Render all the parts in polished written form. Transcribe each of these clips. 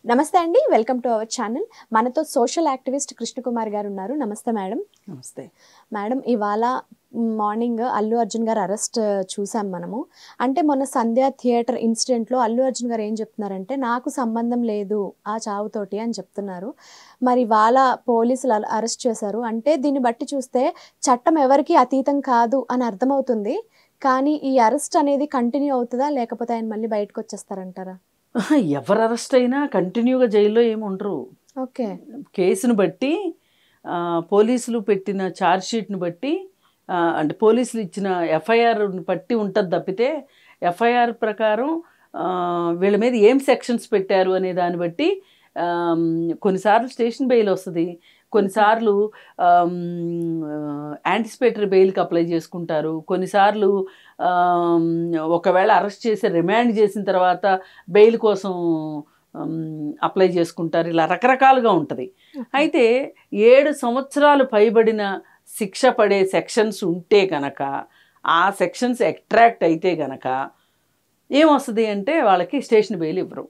నమస్తే అండి, welcome to our channel. మనతో సోషల్ యాక్టివిస్ట్ కృష్ణకుమార్ గారు ఉన్నారు. నమస్తే మేడం. నమస్తే మేడం, ఇవాళ మార్నింగ్ అల్లు అర్జున్ గారు అరెస్ట్ చూసాం మనము. అంటే మొన్న సంధ్య థియేటర్ ఇన్సిడెంట్లో అల్లు అర్జున్ గారు ఏం చెప్తున్నారంటే, నాకు సంబంధం లేదు ఆ చావుతోటి అని చెప్తున్నారు. మరి వాళ్ళ పోలీసులు అరెస్ట్ చేశారు అంటే దీన్ని బట్టి చూస్తే చట్టం ఎవరికి అతీతం కాదు అని అర్థమవుతుంది. కానీ ఈ అరెస్ట్ అనేది కంటిన్యూ అవుతుందా, లేకపోతే ఆయన మళ్ళీ బయటకు వచ్చేస్తారంటారా? ఎవరు అరెస్ట్ అయినా కంటిన్యూగా జైల్లో ఏమి ఉండరు. ఓకే, కేసును బట్టి పోలీసులు పెట్టిన ఛార్జ్షీట్ని బట్టి అంటే పోలీసులు ఇచ్చిన ఎఫ్ఐఆర్ని బట్టి ఉంటుంది తప్పితే ఎఫ్ఐఆర్ ప్రకారం వీళ్ళ మీద ఏం సెక్షన్స్ పెట్టారు అనే దాన్ని బట్టి కొన్నిసార్లు స్టేషన్ బెయిల్ వస్తుంది, కొన్నిసార్లు యాంటిసిపేటరీ బెయిల్కి అప్లై చేసుకుంటారు, కొన్నిసార్లు ఒకవేళ అరెస్ట్ చేసి రిమాండ్ చేసిన తర్వాత బెయిల్ కోసం అప్లై చేసుకుంటారు. ఇలా రకరకాలుగా ఉంటుంది. అయితే 7 సంవత్సరాలు పైబడిన శిక్ష పడే సెక్షన్స్ ఉంటే కనుక, ఆ సెక్షన్స్ అట్రాక్ట్ అయితే కనుక ఏమొస్తుంది అంటే వాళ్ళకి స్టేషన్ బెయిల్ ఇవ్వరు.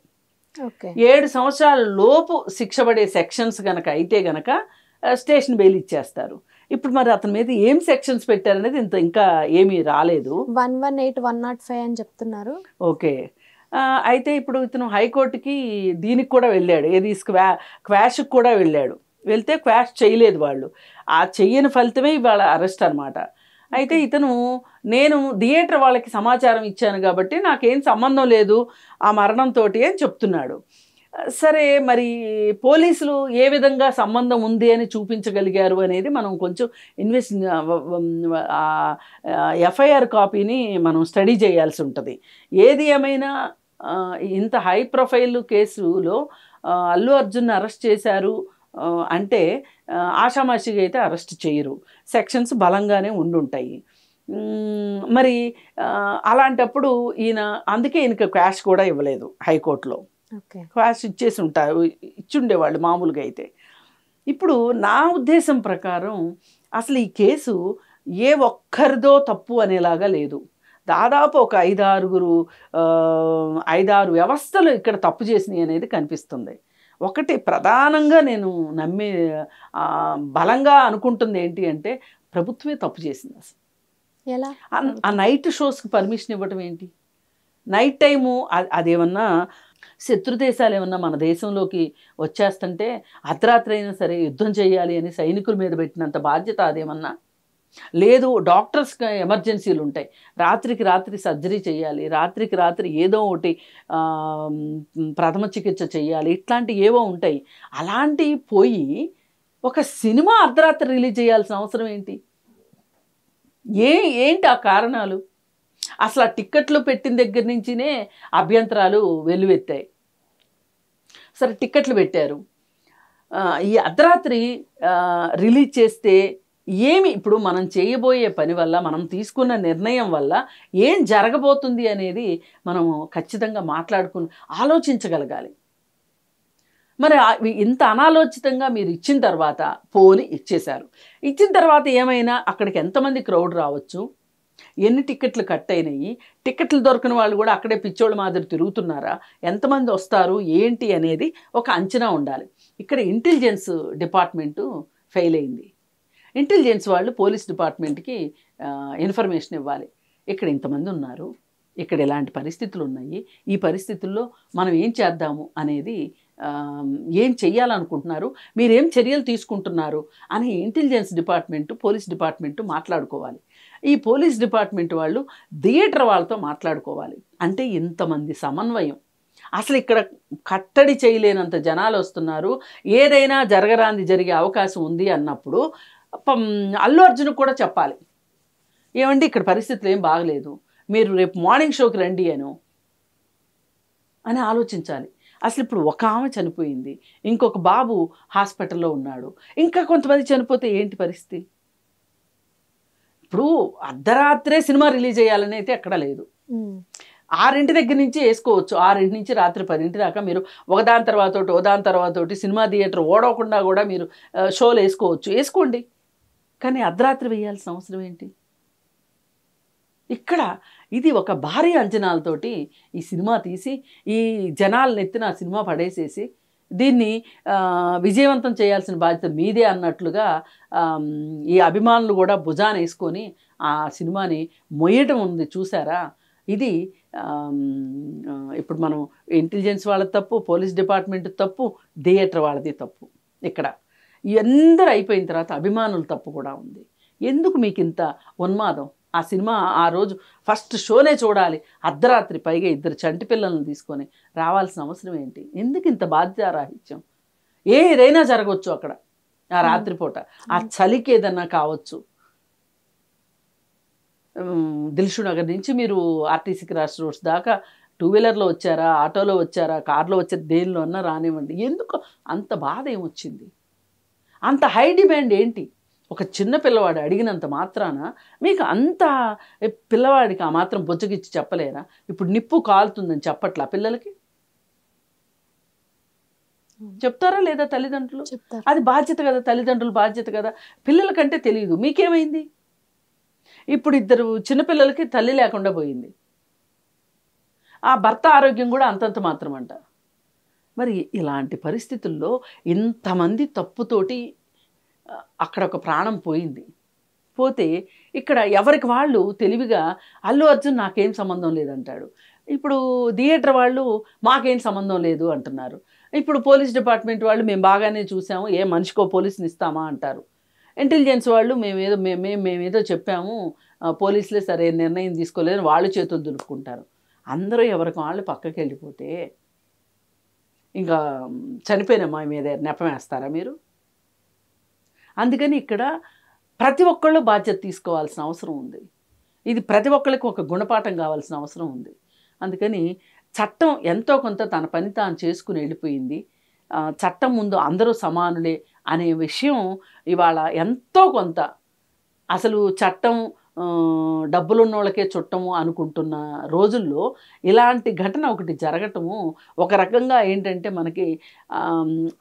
7 సంవత్సరాల లోపు శిక్ష పడే సెక్షన్స్ కనుక అయితే కనుక స్టేషన్ బెయిల్ ఇచ్చేస్తారు. ఇప్పుడు మరి అతని మీద ఏం సెక్షన్స్ పెట్టారనేది ఇంకా ఏమీ రాలేదు. 118, 105 అని చెప్తున్నారు. ఓకే, అయితే ఇప్పుడు ఇతను హైకోర్టుకి దీనికి కూడా వెళ్ళాడు, ఏది క్వాష్కి కూడా వెళ్ళాడు. వెళ్తే క్వాష్ చేయలేదు వాళ్ళు. ఆ చెయ్యని ఫలితమే ఇవాళ అరెస్ట్ అనమాట. అయితే ఇతను నేను థియేటర్ వాళ్ళకి సమాచారం ఇచ్చాను కాబట్టి నాకేం సంబంధం లేదు ఆ మరణంతో అని చెప్తున్నాడు. సరే, మరి పోలీసులు ఏ విధంగా సంబంధం ఉంది అని చూపించగలిగారు అనేది మనం కొంచెం ఎఫ్ఐఆర్ కాపీని మనం స్టడీ చేయాల్సి ఉంటుంది. ఏది ఏమైనా ఇంత హై ప్రొఫైల్ కేసులో అల్లు అర్జున్ అరెస్ట్ చేశారు అంటే ఆషామాషిగా అయితే అరెస్ట్ చేయరు, సెక్షన్స్ బలంగానే ఉండుంటాయి. మరి అలాంటప్పుడు అందుకే ఈయనకి క్వాష్ కూడా ఇవ్వలేదు హైకోర్టులో. క్వాష్ ఇచ్చుండేవాళ్ళు మామూలుగా అయితే. ఇప్పుడు నా ఉద్దేశం ప్రకారం అసలు ఈ కేసు ఏ ఒక్కరిదో తప్పు అనేలాగా లేదు. దాదాపు ఒక 5-6 వ్యవస్థలు ఇక్కడ తప్పు చేసినాయి అనేది కనిపిస్తుంది. ఒకటి ప్రధానంగా నేను బలంగా అనుకుంటుంది ఏంటి అంటే, ప్రభుత్వమే తప్పు చేసింది. అసలు ఎలా ఆ నైట్ షోస్కి పర్మిషన్ ఇవ్వటం ఏంటి? నైట్ టైము అదేమన్నా శత్రు దేశాలు ఏమన్నా మన దేశంలోకి వచ్చేస్తుంటే అర్ధరాత్రి అయినా సరే యుద్ధం చేయాలి అని సైనికుల మీద పెట్టినంత బాధ్యత అదేమన్నా లేదు. డాక్టర్స్కి ఎమర్జెన్సీలు ఉంటాయి, రాత్రికి రాత్రి సర్జరీ చేయాలి, రాత్రికి రాత్రి ఏదో ఒకటి ప్రథమ చికిత్స చేయాలి, ఇట్లాంటివి ఏవో ఉంటాయి. అలాంటివి పోయి ఒక సినిమా అర్ధరాత్రి రిలీజ్ చేయాల్సిన అవసరం ఏంటి? ఏంటి ఆ కారణాలు? అసలు ఆ టిక్కెట్లు పెట్టిన దగ్గర నుంచినే అభ్యంతరాలు వెల్లువెత్తాయి. సరే, టిక్కెట్లు పెట్టారు, ఈ అర్ధరాత్రి రిలీజ్ చేస్తే ఇప్పుడు మనం చేయబోయే పని వల్ల, మనం తీసుకున్న నిర్ణయం వల్ల ఏం జరగబోతుంది అనేది మనం ఖచ్చితంగా ఆలోచించగలగాలి. మరి ఇంత అనాలోచితంగా మీరు ఇచ్చిన తర్వాత ఇచ్చేశారు. ఇచ్చిన తర్వాత ఏమైనా అక్కడికి ఎంతమంది క్రౌడ్ రావచ్చు, ఎన్ని టిక్కెట్లు కట్ అయినాయి, టిక్కెట్లు దొరకని వాళ్ళు కూడా అక్కడే పిచ్చోళ్ళ మాదిరి తిరుగుతున్నారా, ఎంతమంది వస్తారు ఏంటి అనేది ఒక అంచనా ఉండాలి. ఇక్కడ ఇంటెలిజెన్స్ డిపార్ట్మెంటు ఫెయిల్ అయింది. ఇంటెలిజెన్స్ వాళ్ళు పోలీస్ డిపార్ట్మెంట్కి ఇన్ఫర్మేషన్ ఇవ్వాలి. ఇక్కడ ఇంతమంది ఉన్నారు, ఇక్కడ ఎలాంటి పరిస్థితులు ఉన్నాయి, ఈ పరిస్థితుల్లో మనం ఏం చేద్దాము అనేది, ఏం చెయ్యాలనుకుంటున్నారు, మీరేం చర్యలు తీసుకుంటున్నారు అని ఇంటెలిజెన్స్ డిపార్ట్మెంటు పోలీస్ డిపార్ట్మెంటు మాట్లాడుకోవాలి. ఈ పోలీస్ డిపార్ట్మెంట్ వాళ్ళు థియేటర్ వాళ్ళతో మాట్లాడుకోవాలి. అంటే ఇంతమంది సమన్వయం, అసలు ఇక్కడ కట్టడి చేయలేనంత జనాలు వస్తున్నారు, ఏదైనా జరగరాంది జరిగే అవకాశం ఉంది అన్నప్పుడు అల్లు అర్జున్ కూడా చెప్పాలి, ఏమండి ఇక్కడ పరిస్థితులు ఏం బాగలేదు, మీరు రేపు మార్నింగ్ షోకి రండి అని ఆలోచించాలి. అసలు ఇప్పుడు ఒక ఆమె చనిపోయింది, ఇంకొక బాబు హాస్పిటల్లో ఉన్నాడు, ఇంకా కొంతమంది చనిపోతే ఏంటి పరిస్థితి? ఇప్పుడు అర్ధరాత్రే సినిమా రిలీజ్ చేయాలని అయితే ఎక్కడా లేదు. 6 దగ్గర నుంచి వేసుకోవచ్చు, 6 నుంచి రాత్రి 10 దాకా మీరు ఒకదాని తర్వాత సినిమా థియేటర్ ఓడవకుండా కూడా మీరు షోలు వేసుకోండి. కానీ అర్ధరాత్రి వేయాల్సిన అవసరం ఏంటి? ఇక్కడ ఇది ఒక భారీ అంచనాలతోటి ఈ సినిమా తీసి ఈ జనాలను ఎత్తిన సినిమా పడేసేసి దీన్ని విజయవంతం చేయాల్సిన బాధ్యత మీదే అన్నట్లుగా ఈ అభిమానులు కూడా భుజాన వేసుకొని ఆ సినిమాని మొయ్యటం ఉంది చూసారా. ఇది ఇప్పుడు మనం ఇంటెలిజెన్స్ వాళ్ళది తప్పు, పోలీస్ డిపార్ట్మెంట్ తప్పు, థియేటర్ వాళ్ళది తప్పు. ఇక్కడ అందరూ అయిపోయిన తర్వాత అభిమానుల తప్పు కూడా ఉంది. ఎందుకు మీకు ఇంత ఉన్మాదం? ఆ సినిమా ఆ రోజు ఫస్ట్ షోనే చూడాలి, అర్ధరాత్రి, పైగా 2 చంటి పిల్లలను తీసుకొని రావాల్సిన అవసరం ఏంటి? ఎందుకు ఇంత బాధ్యతారాహిత్యం? ఏదైనా జరగవచ్చు అక్కడ ఆ రాత్రిపూట, ఆ చలికి ఏదన్నా కావచ్చు. దిల్షు నగర్ నుంచి మీరు ఆర్టీసీ క్రాస్ రోడ్స్ దాకా 2 వీలర్లో వచ్చారా, ఆటోలో వచ్చారా, కార్లో వచ్చారా, దేనిలో అన్నా రానివ్వండి. ఎందుకు అంత బాధ ఏమొచ్చింది? అంత హై డిమాండ్ ఏంటి? ఒక చిన్న పిల్లవాడు అడిగినంత మాత్రాన మీకు అంత పిల్లవాడికి ఆ మాత్రం బొజ్జగిచ్చి చెప్పలేరా? ఇప్పుడు నిప్పు కాలుతుందని చెప్పట్లా పిల్లలకి? చెప్తారా లేదా తల్లిదండ్రులు? అది బాధ్యత కదా, తల్లిదండ్రుల బాధ్యత కదా. పిల్లలకంటే తెలియదు, మీకేమైంది? ఇప్పుడు 2 చిన్నపిల్లలకి తల్లి లేకుండా పోయింది. ఆ భర్త ఆరోగ్యం కూడా అంతంత మాత్రం అంట. మరి ఇలాంటి పరిస్థితుల్లో ఇంతమంది తప్పుతోటి అక్కడ ఒక ప్రాణం పోయింది. పోతే ఇక్కడ ఎవరికి వాళ్ళు తెలివిగా అల్లు అర్జున్ నాకేం సంబంధం లేదంటాడు. ఇప్పుడు థియేటర్ వాళ్ళు మాకేం సంబంధం లేదు అంటున్నారు. ఇప్పుడు పోలీస్ డిపార్ట్మెంట్ వాళ్ళు మేము బాగానే చూసాము, ఏ మనిషికో పోలీసుని ఇస్తామా అంటారు. ఇంటెలిజెన్స్ వాళ్ళు మేమేదో చెప్పాము, పోలీసులే సరైన నిర్ణయం తీసుకోలేదని వాళ్ళు చేతులు దులుపుకుంటారు. అందరూ ఎవరికి వాళ్ళు పక్కకి వెళ్ళిపోతే ఇంకా చనిపోయిన మా మీద నెపమేస్తారా మీరు? అందుకని ఇక్కడ ప్రతి ఒక్కళ్ళు బాధ్యత తీసుకోవాల్సిన అవసరం ఉంది. ఇది ప్రతి ఒక్కళ్ళకి ఒక గుణపాఠం కావాల్సిన అవసరం ఉంది. అందుకని చట్టం ఎంతో కొంత తన పని తాను చేసుకుని వెళ్ళిపోయింది. చట్టం ముందు అందరూ సమానులే అనే విషయం ఇవాళ ఎంతో కొంత, అసలు చట్టం డబ్బులున్న వాళ్ళకే చుట్టము అనుకుంటున్న రోజుల్లో ఇలాంటి ఘటన ఒకటి జరగటము ఒక రకంగా ఏంటంటే మనకి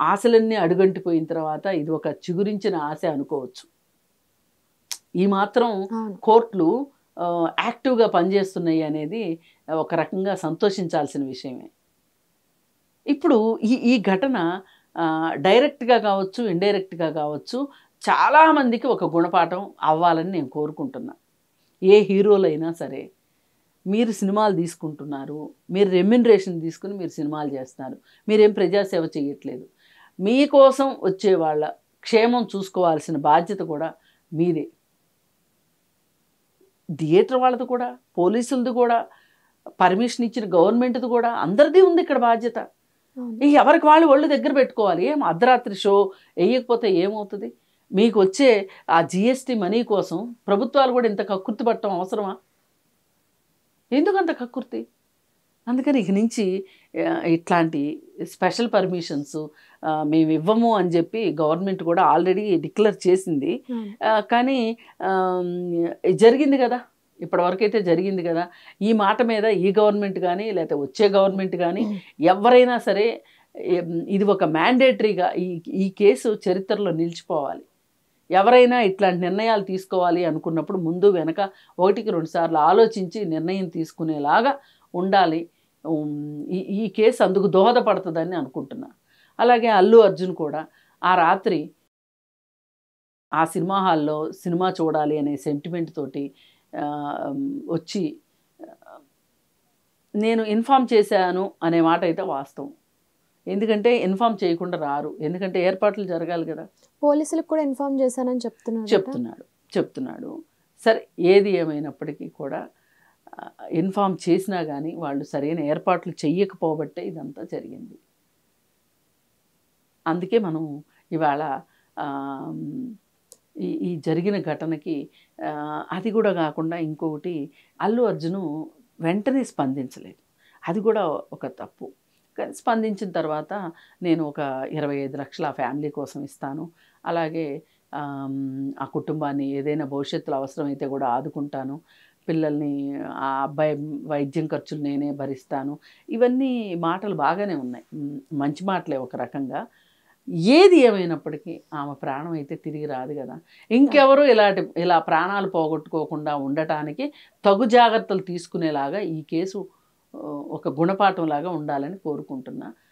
ఆశలన్నీ అడుగంటిపోయిన తర్వాత ఇది ఒక చిగురించిన ఆశ అనుకోవచ్చు. ఈ మాత్రం కోర్టులు యాక్టివ్గా పనిచేస్తున్నాయి అనేది ఒక రకంగా సంతోషించాల్సిన విషయమే. ఇప్పుడు ఈ ఘటన డైరెక్ట్గా కావచ్చు, ఇండైరెక్ట్గా కావచ్చు, చాలామందికి ఒక గుణపాఠం అవ్వాలని నేను కోరుకుంటున్నా. ఏ హీరోలైనా సరే, మీరు సినిమాలు తీసుకుంటున్నారు, మీరు రెమ్యునరేషన్ తీసుకుని మీరు సినిమాలు చేస్తున్నారు, మీరేం ప్రజాసేవ చేయట్లేదు. మీకోసం వచ్చే వాళ్ళ క్షేమం చూసుకోవాల్సిన బాధ్యత కూడా మీదే. థియేటర్ వాళ్ళది కూడా, పోలీసులది కూడా, పర్మిషన్ ఇచ్చిన గవర్నమెంట్ది కూడా, అందరిది ఉంది ఇక్కడ బాధ్యత. ఎవరికి వాళ్ళు ఒళ్ళు దగ్గర పెట్టుకోవాలి. ఏం అర్ధరాత్రి షో వేయకపోతే ఏమవుతుంది? మీకు వచ్చే ఆ జిఎస్టీ మనీ కోసం ప్రభుత్వాలు కూడా ఇంత కక్కుర్తి పట్టడం అవసరమా? ఎందుకంత కక్కుర్తి? అందుకని ఇక నుంచి ఇట్లాంటి స్పెషల్ పర్మిషన్స్ మేము ఇవ్వము అని చెప్పి గవర్నమెంట్ కూడా ఆల్రెడీ డిక్లేర్ చేసింది. కానీ జరిగింది కదా, ఇప్పటివరకు అయితే జరిగింది కదా. ఈ మాట మీద ఈ గవర్నమెంట్ కానీ లేకపోతే వచ్చే గవర్నమెంట్ కానీ ఎవరైనా సరే ఇది ఒక మ్యాండేటరీగా ఈ కేసు చరిత్రలో నిలిచిపోవాలి. ఎవరైనా ఇట్లాంటి నిర్ణయాలు తీసుకోవాలి అనుకున్నప్పుడు ముందు వెనక 1-2 సార్లు ఆలోచించి నిర్ణయం తీసుకునేలాగా ఉండాలి. ఈ కేసు అందుకు దోహదపడుతుందని అనుకుంటున్నా. అలాగే అల్లు అర్జున్ కూడా ఆ రాత్రి ఆ సినిమా హాల్లో సినిమా చూడాలి అనే సెంటిమెంట్ తోటి వచ్చి నేను ఇన్ఫామ్ చేశాను అనే మాట అయితే వాస్తవం. ఎందుకంటే ఇన్ఫామ్ చేయకుండా రారు, ఎందుకంటే ఏర్పాట్లు జరగాలి కదా. పోలీసులకు కూడా ఇన్ఫామ్ చేశానని చెప్తున్నాడు. సరే, ఏది ఏమైనప్పటికీ కూడా ఇన్ఫామ్ చేసినా కానీ వాళ్ళు సరైన ఏర్పాట్లు చెయ్యకపోబట్టే ఇదంతా జరిగింది. అందుకే మనం ఇవాళ ఈ జరిగిన ఘటనకి అది కూడా కాకుండా ఇంకొకటి, అల్లు అర్జును వెంటనే స్పందించలేదు. అది కూడా ఒక తప్పు. కానీ స్పందించిన తర్వాత నేను ఒక 25 లక్షలు ఆ ఫ్యామిలీ కోసం ఇస్తాను, అలాగే ఆ కుటుంబాన్ని ఏదైనా భవిష్యత్తులో అవసరమైతే కూడా ఆదుకుంటాను, పిల్లల్ని ఆ అబ్బాయి వైద్యం ఖర్చులు నేనే భరిస్తాను, ఇవన్నీ మాటలు బాగానే ఉన్నాయి, మంచి మాటలే ఒక రకంగా. ఏది ఏమైనప్పటికీ ఆమె ప్రాణం అయితే తిరిగి రాదు కదా. ఇంకెవరు ఇలా ప్రాణాలు పోగొట్టుకోకుండా ఉండటానికి తగు జాగ్రత్తలు తీసుకునేలాగా ఈ కేసు ఒక గుణపాఠంలాగా ఉండాలని కోరుకుంటున్నా.